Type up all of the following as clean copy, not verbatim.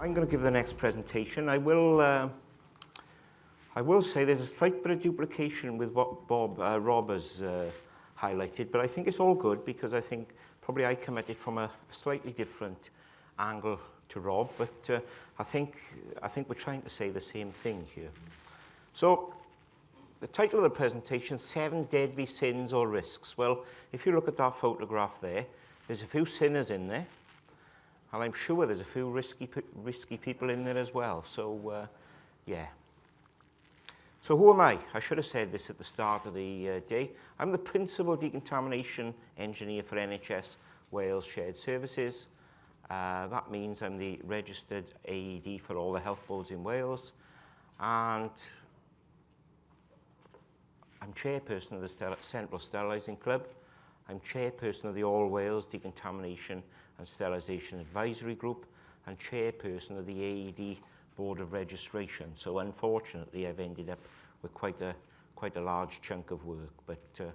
I'm going to give the next presentation. I will say there's a slight bit of duplication with what Rob has highlighted, but I think it's all good because I think probably I come at it from a slightly different angle to Rob, but I think we're trying to say the same thing here. So the title of the presentation, 7 Deadly Sins or Risks. Well, if you look at that photograph there, there's a few sinners in there, and I'm sure there's a few risky people in there as well. So, yeah. So who am I? I should have said this at the start of the day. I'm the Principal Decontamination Engineer for NHS Wales Shared Services. That means I'm the registered AED for all the health boards in Wales. And I'm chairperson of the Central Sterilising Club. I'm chairperson of the All Wales Decontamination and Sterilisation Advisory Group and chairperson of the AED Board of Registration. So unfortunately, I've ended up with quite a large chunk of work. But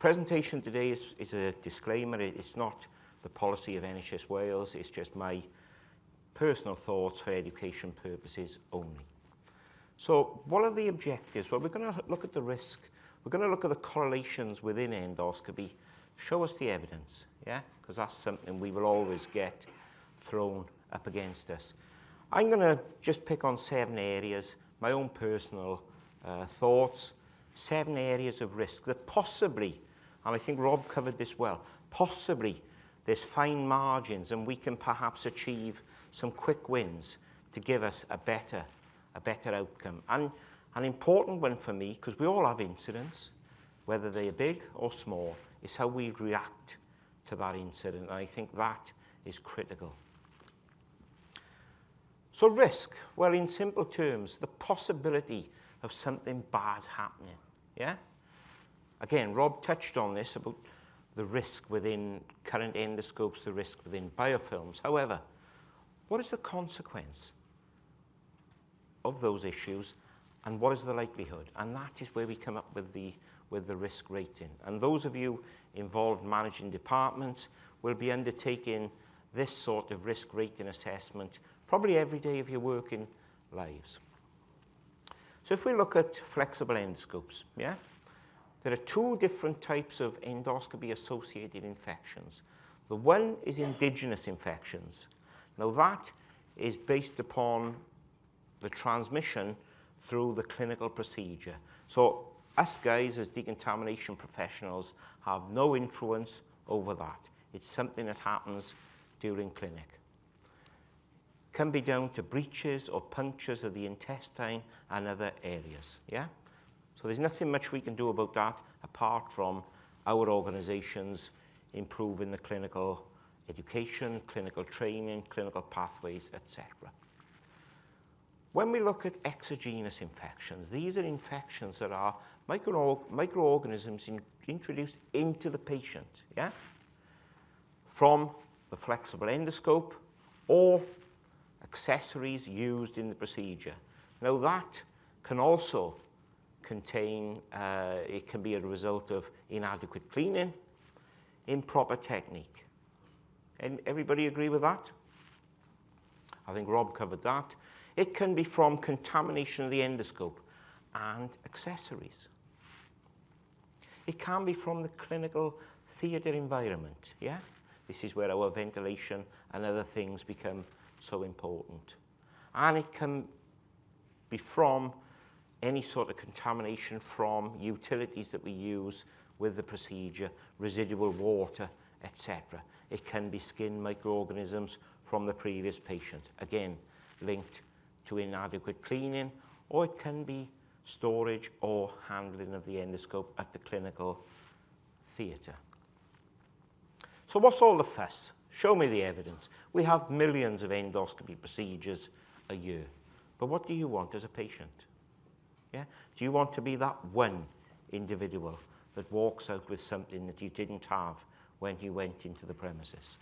presentation today is a disclaimer. It's not the policy of NHS Wales. It's just my personal thoughts for education purposes only. So what are the objectives? Well, we're going to look at the risk. We're going to look at the correlations within endoscopy. Show us the evidence, yeah? Because that's something we will always get thrown up against us. I'm going to just pick on 7 areas, my own personal thoughts, 7 areas of risk that possibly, and I think Rob covered this well, possibly there's fine margins and we can perhaps achieve some quick wins to give us a better outcome. And an important one for me, because we all have incidents, whether they are big or small, is how we react to that incident. And I think that is critical. So risk, well, in simple terms, the possibility of something bad happening, yeah? Again, Rob touched on this about the risk within current endoscopes, the risk within biofilms. However, what is the consequence of those issues and what is the likelihood? And that is where we come up with the risk rating. And those of you involved managing departments will be undertaking this sort of risk rating assessment probably every day of your working lives. So if we look at flexible endoscopes, yeah, there are 2 different types of endoscopy-associated infections. The one is indigenous infections. Now that is based upon the transmission through the clinical procedure. So us guys as decontamination professionals have no influence over that. It's something that happens during clinic. Can be down to breaches or punctures of the intestine and other areas, yeah? So there's nothing much we can do about that apart from our organizations improving the clinical education, clinical training, clinical pathways, etc. When we look at exogenous infections, these are infections that are microorganisms introduced into the patient, yeah? From the flexible endoscope or accessories used in the procedure. Now that can also contain, it can be a result of inadequate cleaning, improper technique. And everybody agree with that? I think Rob covered that. It can be from contamination of the endoscope and accessories. It can be from the clinical theatre environment, yeah? This is where our ventilation and other things become so important. And it can be from any sort of contamination from utilities that we use with the procedure, residual water, etc. It can be skin microorganisms from the previous patient, again, linked to inadequate cleaning, or it can be storage or handling of the endoscope at the clinical theatre. So what's all the fuss? Show me the evidence. We have millions of endoscopy procedures a year. But what do you want as a patient? Yeah? Do you want to be that one individual that walks out with something that you didn't have when you went into the premises?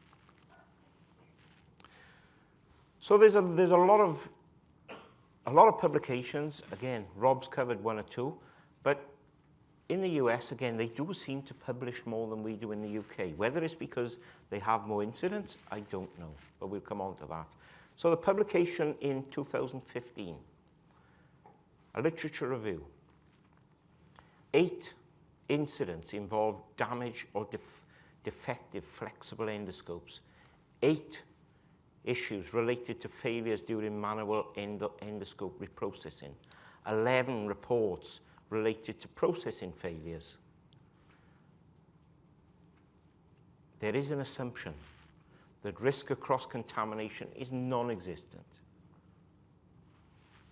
So there's a lot of publications. Again, Rob's covered 1 or 2, but in the US, again, they do seem to publish more than we do in the UK. Whether it's because they have more incidents, I don't know, but we'll come on to that. So the publication in 2015, a literature review, 8 incidents involved damaged or defective flexible endoscopes, 8 issues related to failures during manual endoscope reprocessing, 11 reports related to processing failures. There is an assumption that risk of cross-contamination is non-existent.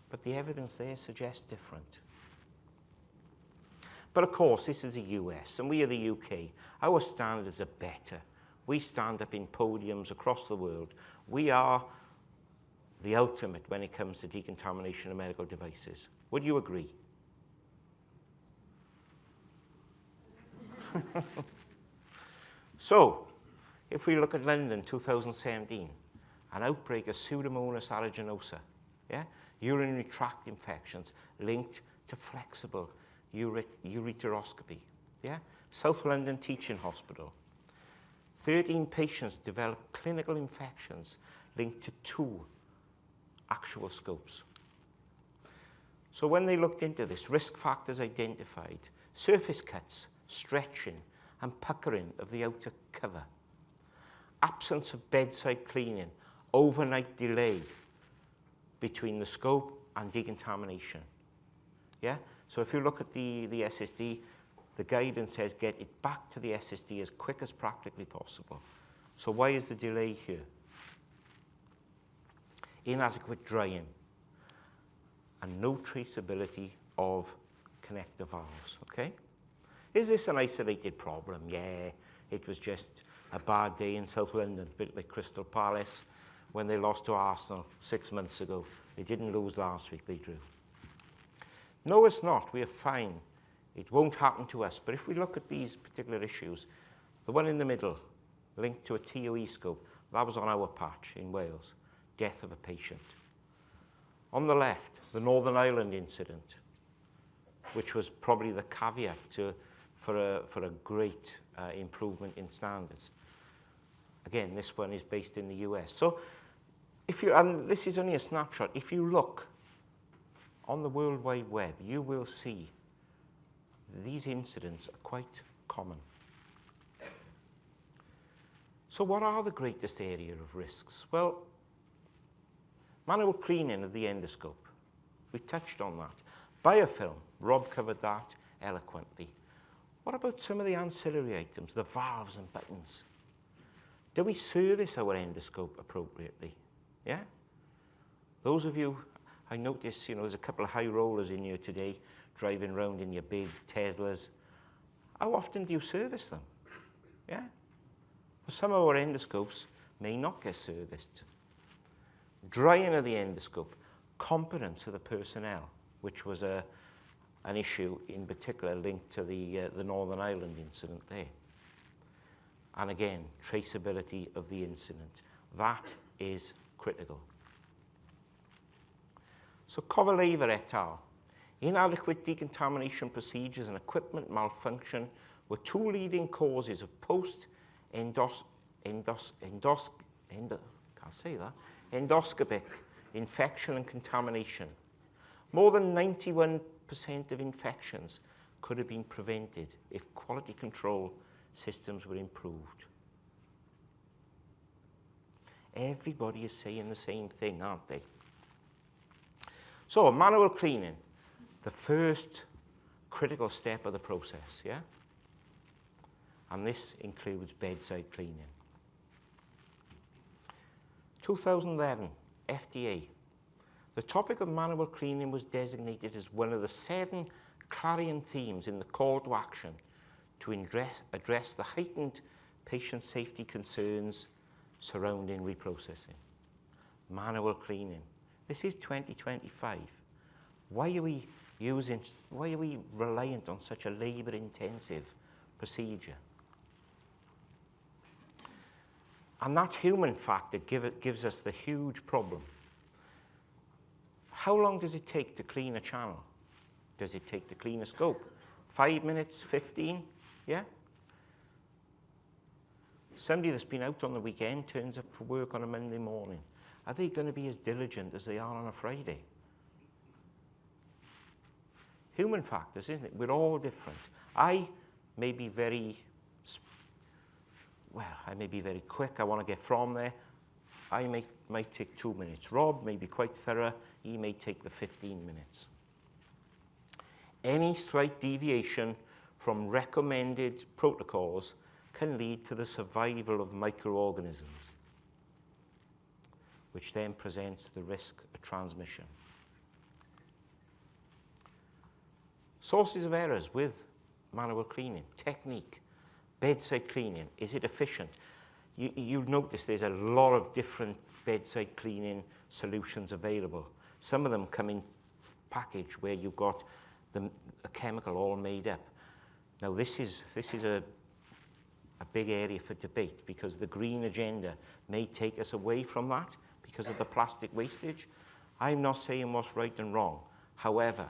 But the evidence there suggests different. But of course, this is the US, and we are the UK. Our standards are better. We stand up in podiums across the world. We are the ultimate when it comes to decontamination of medical devices. Would you agree? So, if we look at London 2017, an outbreak of Pseudomonas aeruginosa, yeah? Urinary tract infections linked to flexible ureteroscopy. Yeah? South London Teaching Hospital. 13 patients developed clinical infections linked to 2 actual scopes. So when they looked into this, risk factors identified: surface cuts, stretching, and puckering of the outer cover, absence of bedside cleaning, overnight delay between the scope and decontamination. Yeah? So if you look at the SSD, the guidance says get it back to the SSD as quick as practically possible. So why is the delay here? Inadequate drying and no traceability of connector valves, okay? Is this an isolated problem? Yeah, it was just a bad day in South London, a bit like Crystal Palace when they lost to Arsenal 6 months ago. They didn't lose last week, they drew. No, it's not. We are fine. It won't happen to us. But if we look at these particular issues, the one in the middle, linked to a TOE scope, that was on our patch in Wales, death of a patient. On the left, the Northern Ireland incident, which was probably the caveat for a great improvement in standards. Again, this one is based in the US. So, and this is only a snapshot, if you look on the World Wide Web, you will see these incidents are quite common. So what are the greatest area of risks? Well, manual cleaning of the endoscope. We touched on that. Biofilm, Rob covered that eloquently. What about some of the ancillary items, the valves and buttons? Do we service our endoscope appropriately? Yeah? Those of you, I notice, there's a couple of high rollers in here today, driving around in your big Teslas. How often do you service them? Yeah? Well, some of our endoscopes may not get serviced. Drying of the endoscope, competence of the personnel, which was an issue in particular linked to the Northern Ireland incident there. And again, traceability of the incident. That is critical. So Kovaleva et al. Inadequate decontamination procedures and equipment malfunction were 2 leading causes of endoscopic infection and contamination. More than 91% of infections could have been prevented if quality control systems were improved. Everybody is saying the same thing, aren't they? So, manual cleaning, the first critical step of the process, yeah? And this includes bedside cleaning. 2011, FDA. The topic of manual cleaning was designated as one of the 7 clarion themes in the call to action to address the heightened patient safety concerns surrounding reprocessing. Manual cleaning. This is 2025. Why are we reliant on such a labor-intensive procedure? And that human factor gives us the huge problem. How long does it take to clean a channel? Does it take to clean a scope? 5 minutes, 15? Yeah? Somebody that's been out on the weekend turns up for work on a Monday morning. are they going to be as diligent as they are on a Friday? Human factors, isn't it? We're all different. I may be very quick. I want to get from there. I might take 2 minutes. Rob may be quite thorough. He may take the 15 minutes. Any slight deviation from recommended protocols can lead to the survival of microorganisms, which then presents the risk of transmission. Sources of errors with manual cleaning, technique, bedside cleaning. Is it efficient? You'll notice there's a lot of different bedside cleaning solutions available. Some of them come in package where you've got a chemical all made up. Now this is a big area for debate because the green agenda may take us away from that because of the plastic wastage. I'm not saying what's right and wrong. However,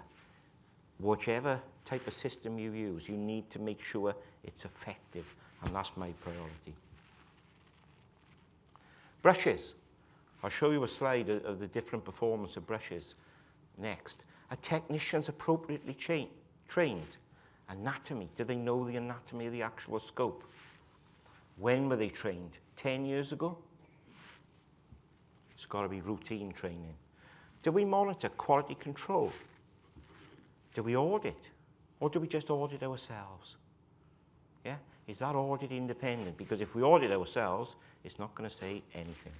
whichever type of system you use, you need to make sure it's effective, and that's my priority. Brushes. I'll show you a slide of the different performance of brushes next. Are technicians appropriately trained? Anatomy. Do they know the anatomy of the actual scope? When were they trained? 10 years ago? It's got to be routine training. Do we monitor quality control? Do we audit? Or do we just audit ourselves? Yeah? Is that audit independent? Because if we audit ourselves, it's not going to say anything.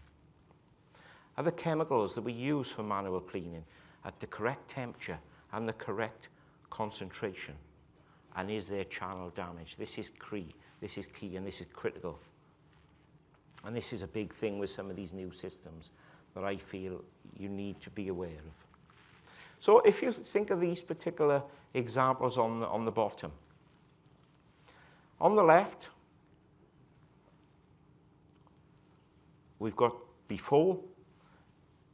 Are the chemicals that we use for manual cleaning at the correct temperature and the correct concentration? And is there channel damage? This is key. This is key, and this is critical. And this is a big thing with some of these new systems that I feel you need to be aware of. So if you think of these particular examples on the bottom, on the left, we've got before,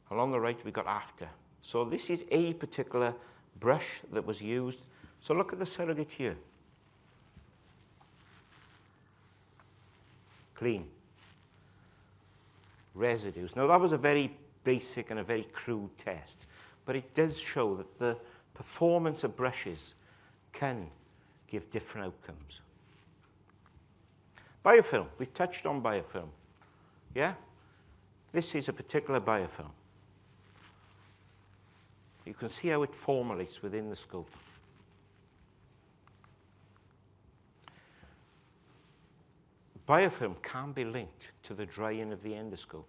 and on the right, we've got after. So this is a particular brush that was used. So look at the surrogate here. Clean. Residues. Now that was a very basic and a very crude test, but it does show that the performance of brushes can give different outcomes. Biofilm. We touched on biofilm. Yeah? This is a particular biofilm. You can see how it formulates within the scope. Biofilm can be linked to the drying of the endoscope.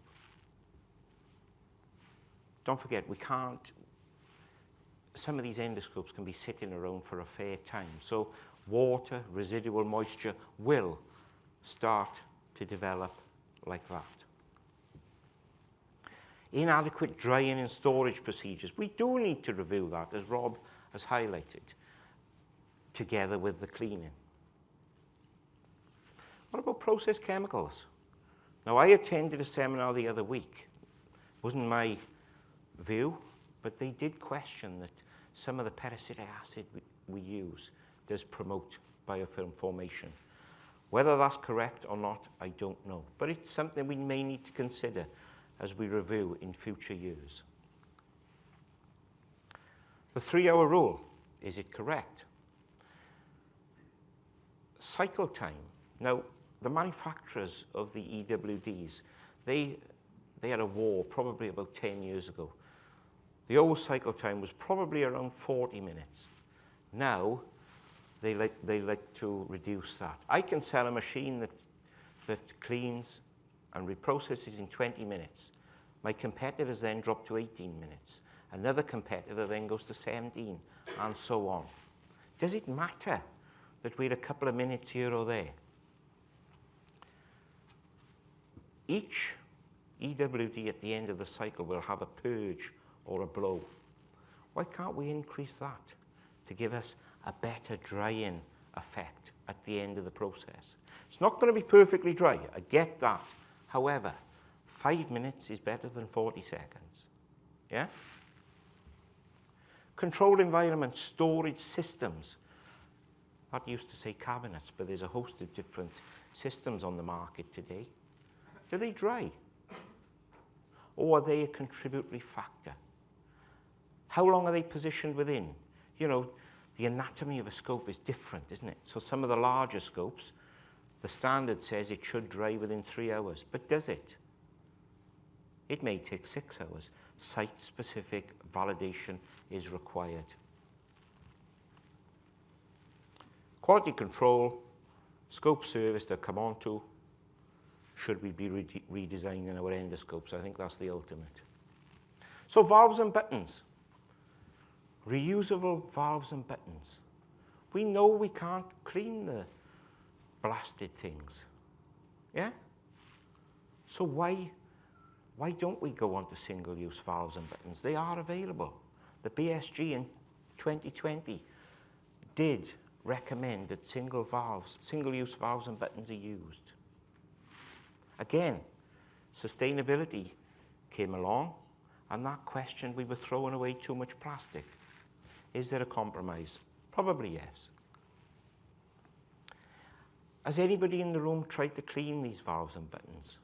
Don't forget, some of these endoscopes can be sitting around for a fair time. So water, residual moisture will start to develop like that. Inadequate drying and storage procedures. We do need to review that, as Rob has highlighted, together with the cleaning. What about processed chemicals? Now, I attended a seminar the other week. It wasn't my view, but they did question that some of the peracetic acid we use does promote biofilm formation. Whether that's correct or not, I don't know. But it's something we may need to consider as we review in future years. The 3-hour rule, is it correct? Cycle time. Now, the manufacturers of the EWDs, they had a war probably about 10 years ago. The old cycle time was probably around 40 minutes. Now, they like to reduce that. I can sell a machine that cleans and reprocesses in 20 minutes. My competitors then drop to 18 minutes. Another competitor then goes to 17, and so on. Does it matter that we're a couple of minutes here or there? Each EWD at the end of the cycle will have a purge or a blow. Why can't we increase that to give us a better drying effect at the end of the process? It's not going to be perfectly dry, I get that. However, 5 minutes is better than 40 seconds. Yeah? Controlled environment storage systems. That used to say cabinets, but there's a host of different systems on the market today. Do they dry? or are they a contributory factor? How long are they positioned within? You know, the anatomy of a scope is different, isn't it? So some of the larger scopes, the standard says it should dry within 3 hours, but does it? It may take 6 hours. Site-specific validation is required. Quality control, scope service to come on to, should we be redesigning our endoscopes? I think that's the ultimate. So valves and buttons. Reusable valves and buttons. We know we can't clean the blasted things. Yeah? So why don't we go on to single-use valves and buttons? They are available. The BSG in 2020 did recommend that single-use valves and buttons are used. Again, sustainability came along, and that questioned we were throwing away too much plastic. Is there a compromise? Probably yes. Has anybody in the room tried to clean these valves and buttons?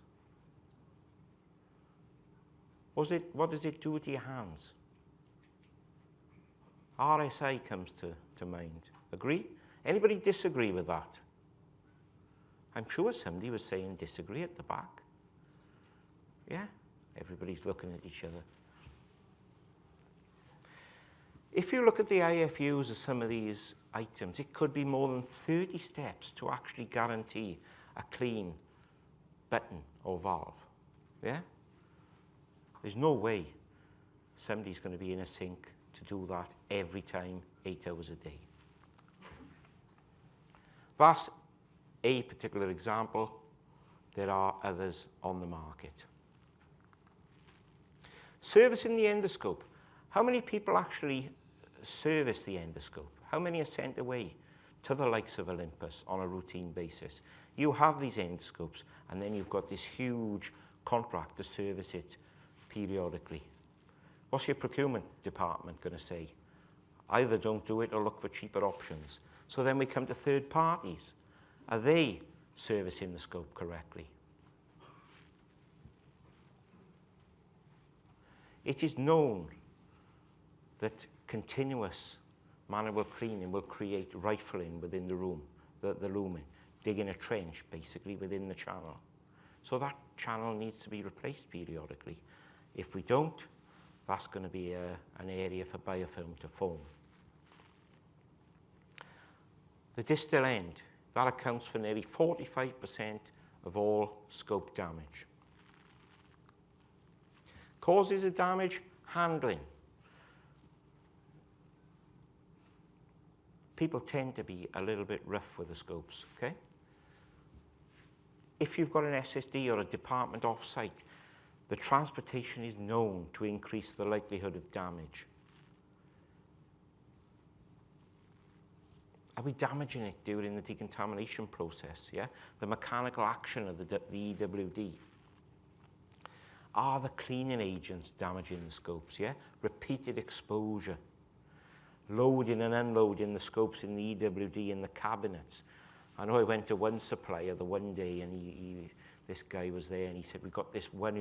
What does it do to your hands? RSI comes to mind. Agree? Anybody disagree with that? I'm sure somebody was saying disagree at the back. Yeah? Everybody's looking at each other. If you look at the IFUs of some of these items, it could be more than 30 steps to actually guarantee a clean button or valve. Yeah? There's no way somebody's going to be in a sink to do that every time, 8 hours a day. That's a particular example. There are others on the market. Servicing the endoscope. How many people actually service the endoscope? How many are sent away to the likes of Olympus on a routine basis? You have these endoscopes, and then you've got this huge contract to service it periodically. What's your procurement department going to say? Either don't do it or look for cheaper options. So then we come to third parties. Are they servicing the scope correctly? It is known that continuous manual cleaning will create rifling within the room, the lumen, digging a trench basically within the channel. So that channel needs to be replaced periodically. If we don't, that's going to be an area for biofilm to form. The distal end, that accounts for nearly 45% of all scope damage. Causes of damage, handling. People tend to be a little bit rough with the scopes, okay? If you've got an SSD or a department off-site, the transportation is known to increase the likelihood of damage. Are we damaging it during the decontamination process, yeah? The mechanical action of the EWD. Are the cleaning agents damaging the scopes, yeah? Repeated exposure. Loading and unloading the scopes in the EWD in the cabinets. I know I went to one supplier the one day, and this guy was there, and he said, we've got this one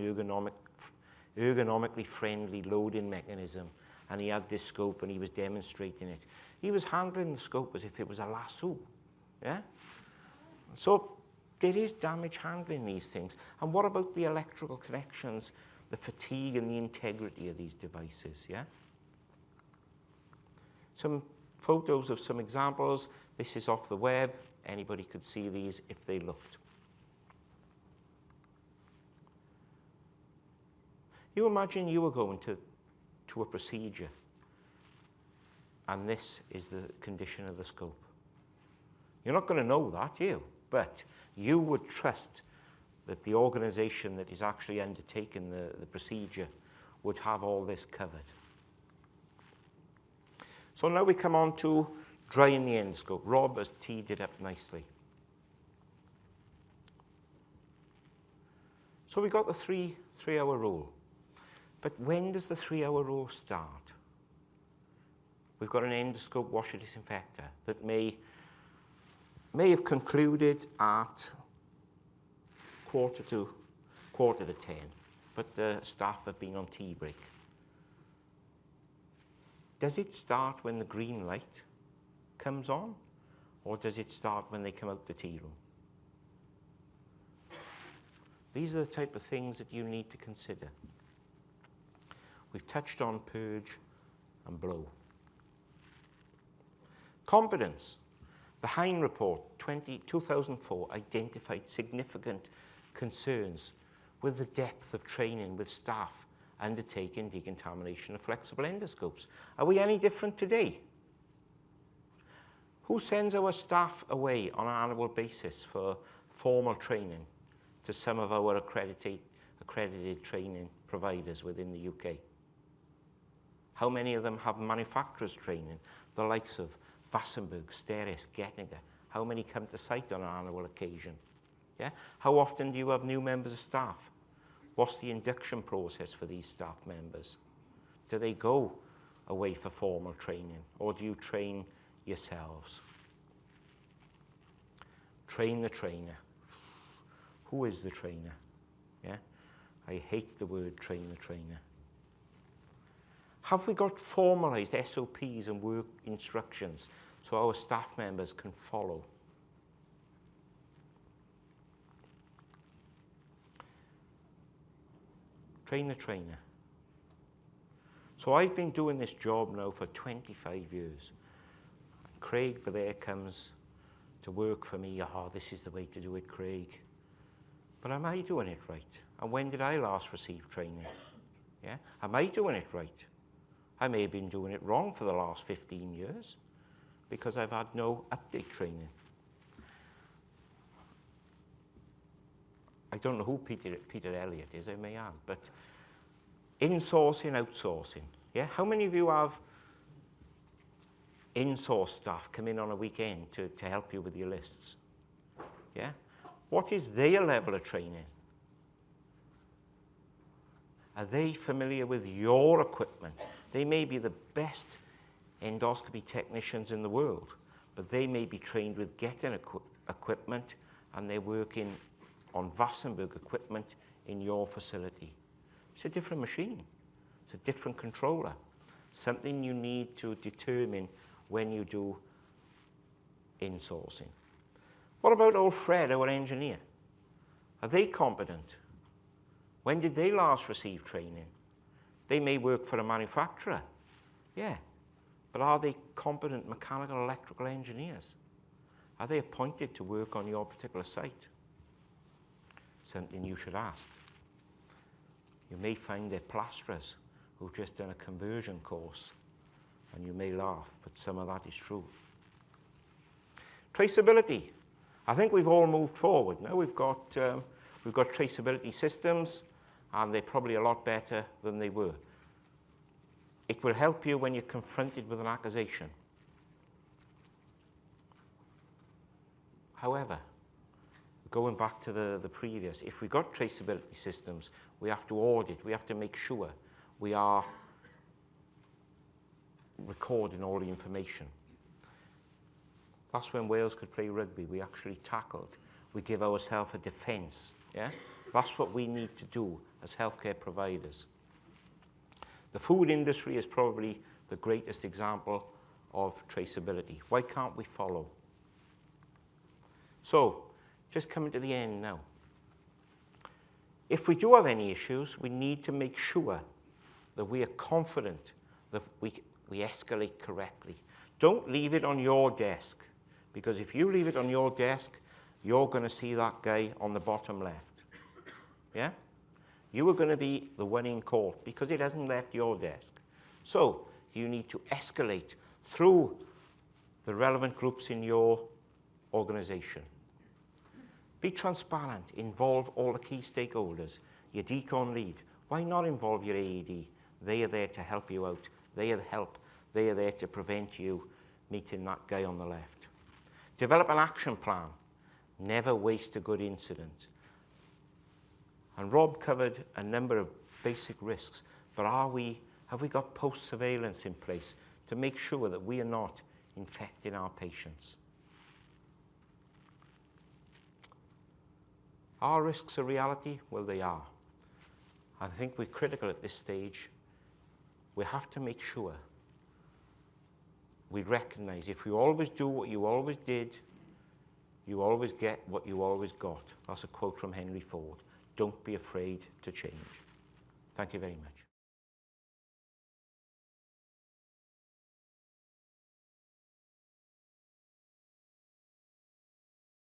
ergonomically friendly loading mechanism, and he had this scope, and he was demonstrating it. He was handling the scope as if it was a lasso, yeah? So there is damage handling these things. And what about the electrical connections, the fatigue and the integrity of these devices, yeah? Some photos of some examples. This is off the web. Anybody could see these if they looked. You imagine you were going to a procedure, and this is the condition of the scope. You're not going to know that, but you would trust that the organization that is actually undertaking the procedure would have all this covered. So now we come on to drying the endoscope. Rob has teed it up nicely. So we got the three-hour rule. But when does the 3-hour rule start? We've got an endoscope washer disinfector that may have concluded at quarter to 10. but the staff have been on tea break. Does it start when the green light comes on, or does it start when they come out the tea room? These are the type of things that you need to consider. We've touched on purge and blow. Competence. The Hine report 2004 identified significant concerns with the depth of training with staff undertaking decontamination of flexible endoscopes. Are we any different today? Who sends our staff away on an annual basis for formal training to some of our accredited training providers within the UK? How many of them have manufacturers training, the likes of Wassenberg, Steris, Gettinger? How many come to site on an annual occasion? Yeah? How often do you have new members of staff? What's the induction process for these staff members? Do they go away for formal training, or do you train yourselves? Train the trainer. Who is the trainer? Yeah? I hate the word train the trainer. Have we got formalized SOPs and work instructions so our staff members can follow? Train the trainer. So I've been doing this job now for 25 years. Craig there comes to work for me. Oh, this is the way to do it, Craig. But am I doing it right? And when did I last receive training? Yeah? Am I doing it right? I may have been doing it wrong for the last 15 years because I've had no update training. I don't know who Peter Elliott is, I may have, but insourcing, outsourcing. Yeah? How many of you have in-source staff come in on a weekend to help you with your lists? Yeah? What is their level of training? Are they familiar with your equipment? They may be the best endoscopy technicians in the world, but they may be trained with Getting equipment, and they're working on Wassenberg equipment in your facility. It's a different machine. It's a different controller. Something you need to determine when you do insourcing. What about old Fred, our engineer? Are they competent? When did they last receive training? They may work for a manufacturer, yeah, but are they competent mechanical electrical engineers? Are they appointed to work on your particular site? Something you should ask. You may find they're plasterers who've just done a conversion course, and you may laugh, but some of that is true. Traceability. I think we've all moved forward. Now we've got traceability systems, and they're probably a lot better than they were. It will help you when you're confronted with an accusation. However, going back to the previous, if we've got traceability systems, we have to audit, we have to make sure we are recording all the information. That's when Wales could play rugby. We actually tackled. We give ourselves a defence. Yeah? That's what we need to do as healthcare providers. The food industry is probably the greatest example of traceability. Why can't we follow? So, just coming to the end now. If we do have any issues, we need to make sure that we are confident that we escalate correctly. Don't leave it on your desk, because if you leave it on your desk, you're going to see that guy on the bottom left. Yeah? You are going to be the one in court because it hasn't left your desk. So you need to escalate through the relevant groups in your organization. Be transparent. Involve all the key stakeholders. Your decon lead. Why not involve your AED? They are there to help you out. They are the help. They are there to prevent you meeting that guy on the left. Develop an action plan. Never waste a good incident. And Rob covered a number of basic risks, but have we got post-surveillance in place to make sure that we are not infecting our patients? Are risks a reality? Well, they are. I think we're critical at this stage. We have to make sure we recognize if you always do what you always did, you always get what you always got. That's a quote from Henry Ford. Don't be afraid to change. Thank you very much.